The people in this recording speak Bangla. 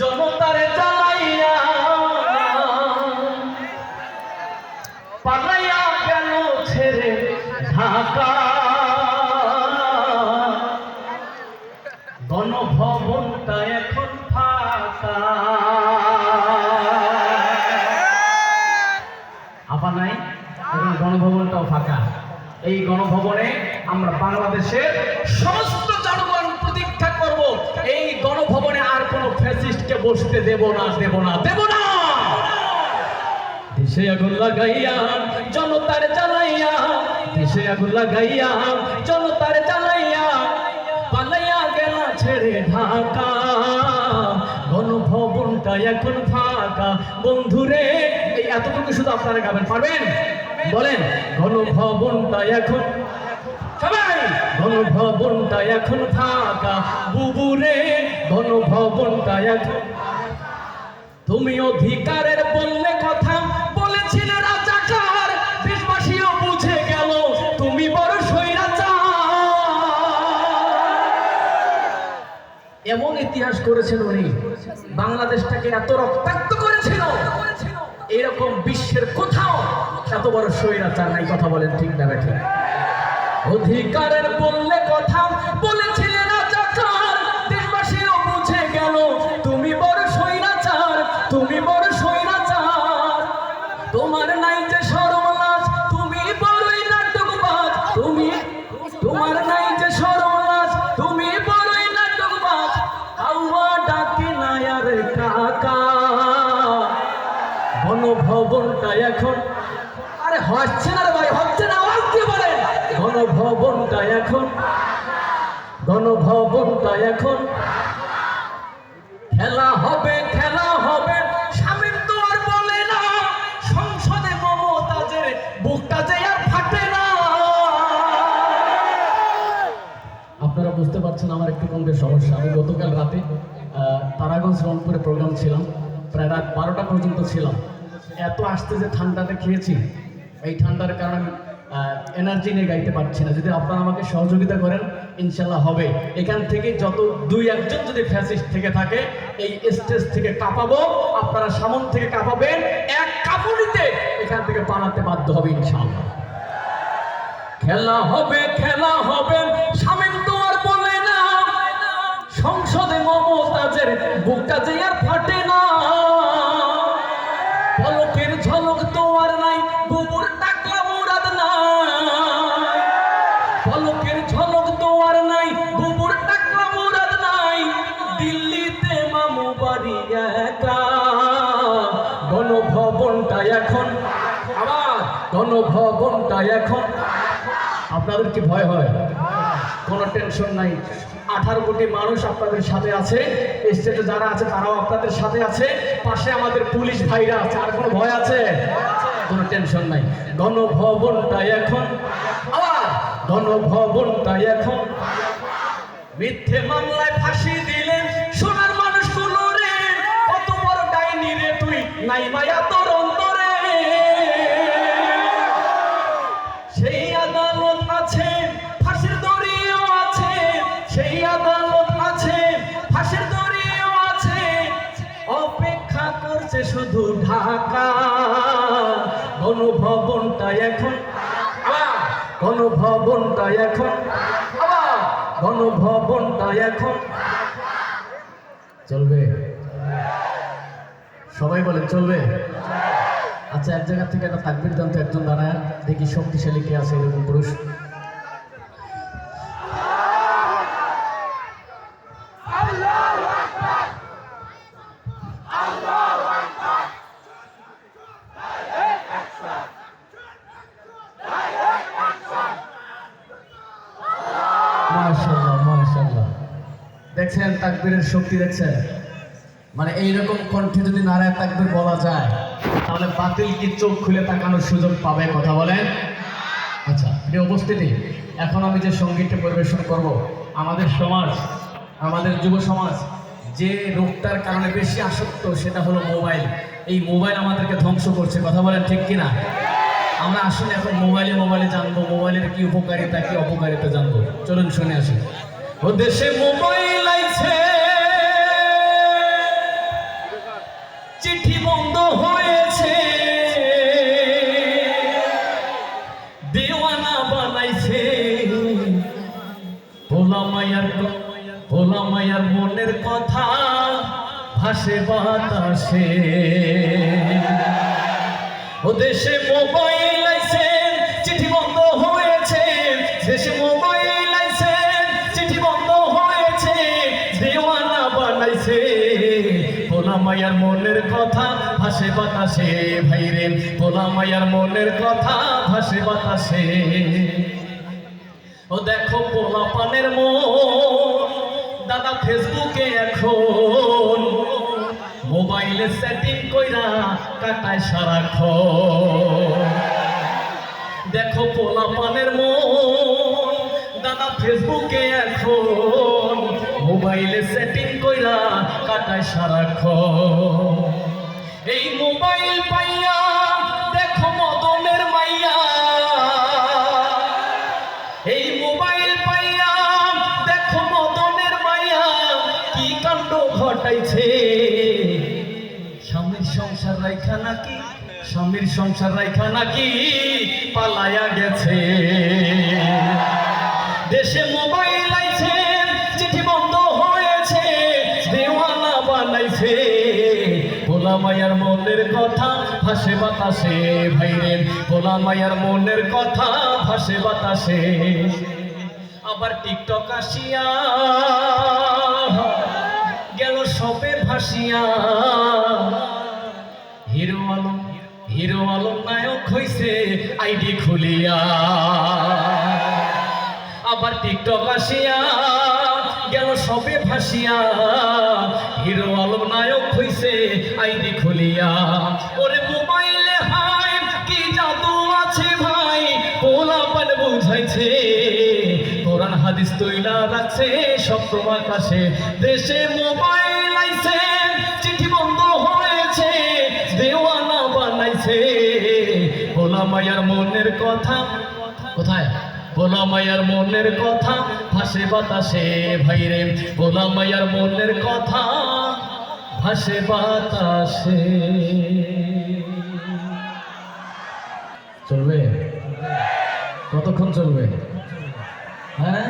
জনতারে জ্বালাইয়া পালাইয়া গেল ছেড়ে ঢাকা, গণভবনটা এখন ফাঁকা। আপা নাই, এখন গণভবনটাও ফাঁকা। এই গণভবনে আমরা বাংলাদেশের সমস্ত জনগণ প্রতীক্ষা করব, এই গণভবনে আর কোন ফ্যাসিস্টকে বসতে দেব না, দেব না, দেব না। দেশে আগুন লাগাইয়া জনতার জ্বালাইয়া, দেশে আগুন লাগাইয়া জনতার জ্বালাইয়া পালাইয়া গেল ছেড়ে ঢাকা, গণভবনটা এখন ফাঁকা। বন্ধুরে, এই এতটুকু শুধু আপনারা গাবেন, পারবেন? বলেন, গণভবনটা এখন, সবাই, গণভবনটা এখন ফাঁকা। বুবুরে, গণভবনটা এখন। তুমি অধিকারের বললে কথা, বলেছিলে রাজাকার, দেশবাসীও বুঝে গেল তুমি বড় স্বৈরাচার। এমন ইতিহাস করেছেন উনি, বাংলাদেশটাকে এত রক্তাক্ত করেছিল, এরকম বিশ্বের কোথাও এত বড় স্বৈরাচার নাই। কথা বলেন, ঠিক না ঠিক? অধিকারের বললে কথা, বলেছিলে রাজাকার, দেশবাসীও বুঝে গেল তুমি বড় স্বৈরাচার, তুমি বড় স্বৈরাচার। তোমার নাই যে শরম লাজ, তুমি বড়ই নাটকবাজ, তুমি, তোমার নাই যে শরম লাজ, তুমি বড়ই নাটকবাজ। কাউয়া ডাকে না আর কাকা, গণভবনটা এখন, আরে হচ্ছে না রে ভাই, হচ্ছে না, আওয়াজ দিয়ে বলেন, গণভবনটা এখন, গণভবনটা এখন। খেলা হবে, খেলা হবে, স্বামীর তো আর বলে না, সংসদে মমতাজের বুকটা যে আর ফাটে না। আপনারা বুঝতে পারছেন আমার একটু কণ্ঠের সমস্যা। আমি গতকাল রাতে তারাগঞ্জ রংপুরে প্রোগ্রাম ছিলাম, প্রায় রাত 12টা পর্যন্ত ছিলাম। এত আসতে যে ঠান্ডাতে খেয়েছি, এই ঠান্ডার কারণে এনার্জি নিয়ে গাইতে পারছি না। যদি আপনারা আমাকে সহযোগিতা করেন, ইনশাল্লাহ হবে। এখান থেকে যত 2-1 জন যদি ফ্যাসিস্ট থেকে থাকে, এই স্টেজ থেকে কাঁপাবো, আপনারা সামন থেকে কাঁপাবেন, এক কাঁপুনিতে এখান থেকে পালাতে বাধ্য হবে ইনশাআল্লাহ। খেলা হবে, খেলা হবে, স্বামীর তো আর বলে না, সংসদে মমতাজের বুকটা যে আর ফাটে না। পলকের ঝলক তো আর নাই, বুবুর টাকা মুরাদ নাই, পলকের ঝলক তো আর নাই, বুবুর টাকা মুরাদ নাই। দিল্লিতে মামু বাড়ি একা, গণভবনটা এখন, আবার গণভবনটা এখন। আপনাদের কি ভয় হয়? কোনো টেনশন নাই, 18 কোটি মানুষ আপনাদের সাথে আছে, স্টেটে যারা আছে তারাও আপনাদের সাথে আছে, পাশে আমাদের পুলিশ ভাইরা আছে। আর কোনো ভয় আছে? কোনো টেনশন নাই। গণভবনটা এখন, আবার গণভবনটা এখন। মিথ্যে মামলায় ফাঁসি দিলেন সোনার মানুষগুলো রে, কত বড় ডাইনি রে তুই, নাই মায়া তোর অন্তরে। সেই আদালত আছে, ফাঁসির দড়িও আছে, সেই আদালত আছে, ফাঁসির দড়িও আছে, অপেক্ষা করছে শুধু ঢাকা। গণভবনটা এখন, আবার গণভবনটা এখন, আবার গণভবনটা এখন। চলবে? সবাই বলেন চলবে? আচ্ছা, এক জায়গা থেকে একটা তাকবীর জানতো একজন দাঁড়ায়, দেখি শক্তিশালী কে আছে এরকম পুরুষ। মাশাআল্লাহ, মাশাআল্লাহ। দেখছেন তাকবীরের শক্তি? দেখছেন? মানে এইরকম কণ্ঠে যদি নারায়ে তাকবীর বলা যায়, তাহলে বাতিল কি চোখ খুলে তাকানোর সুযোগ পাবে? কথা বলেন। আচ্ছা, প্রিয় উপস্থিতি, এখন আমি যে সঙ্গীতটা পরিবেশন করব, আমাদের সমাজ, আমাদের যুব সমাজ যে রোগটার কারণে বেশি আসক্ত, সেটা হলো মোবাইল। এই মোবাইল আমাদেরকে ধ্বংস করছে। কথা বলেন, ঠিক কিনা? আমরা আসুন এখন মোবাইলে জানবো, মোবাইলের কি উপকারিতা কি অপকারিতা জানবো। চলুন শুনে আসি। ও দেশে মোবাইল আইছে, মায়ার মনের কথা ভাসে বাতাসে। ও দেশে মোবাইল আইছে চিঠি বন্ধ হয়েছে, দেশে মোবাইল আইছে চিঠি বন্ধ হয়েছে, দেওয়ানা বানাইছে। ভোলা মায়ার মনের কথা ভাসে বাতাসে, ভাইরে ভোলা মায়ার মনের কথা ভাসে বাতাসে। ও দেখো পোলা পানের মন দাদা ফেসবুকে এখন মোবাইলে সেটিং কইরা কাটায় সারাক্ষণ। দেখো পোলা পানের মন দাদা ফেসবুকে এখন মোবাইলে সেটিং কইরা কাটায় সারাক্ষণ। এই মোবাইল পাইয়া দেখো মদনের মাইয়া, এই মোবাইল পাইয়া দেখো মদনের মাইয়া কি কাণ্ড ঘটাইছে। স্বামীর সংসার রাইখা নাকি, স্বামীর সংসার রাইখা নাকি পালায়া গেছে। দেশে মোবাইল আইছে চিঠি বন্ধ হয়েছে, দেওয়ানা বানাইছে। ভোলা মায়ার মনের কথা ভাসে বাতাসে, ভাইরে ভোলা মায়ার মনের কথা ভাসে বাতাসে। আবার টিকটক আসিয়া গেল সবে ভাসিয়া, হিরো আলম নায়ক হইছে আইডি খুলিয়া। আবার টিকটক আসিয়া গেল সবে ভাসিয়া, হিরো আলম নায়ক হইছে আইডি খুলিয়া। ওরে মোবাইলে হাই কি জাদু আছে ভাই, পোলাপান বুঝাইছে। কোরআন হাদিস তৈলা রাখছে সপ্তম আকাশে। দেশে মোবাইল আইছে চিঠি বন্ধ হয়েছে, দেওয়ানা বানাইছে। ভোলা মায়ার মনের কথা কোথায়, ভোলা মায়ার মনের কথা ভাসে বাতাসে, ভাইরে ভোলা মায়ার মনের কথা ভাসে বাতাসে। চলবে কতক্ষণ চলবে? হ্যাঁ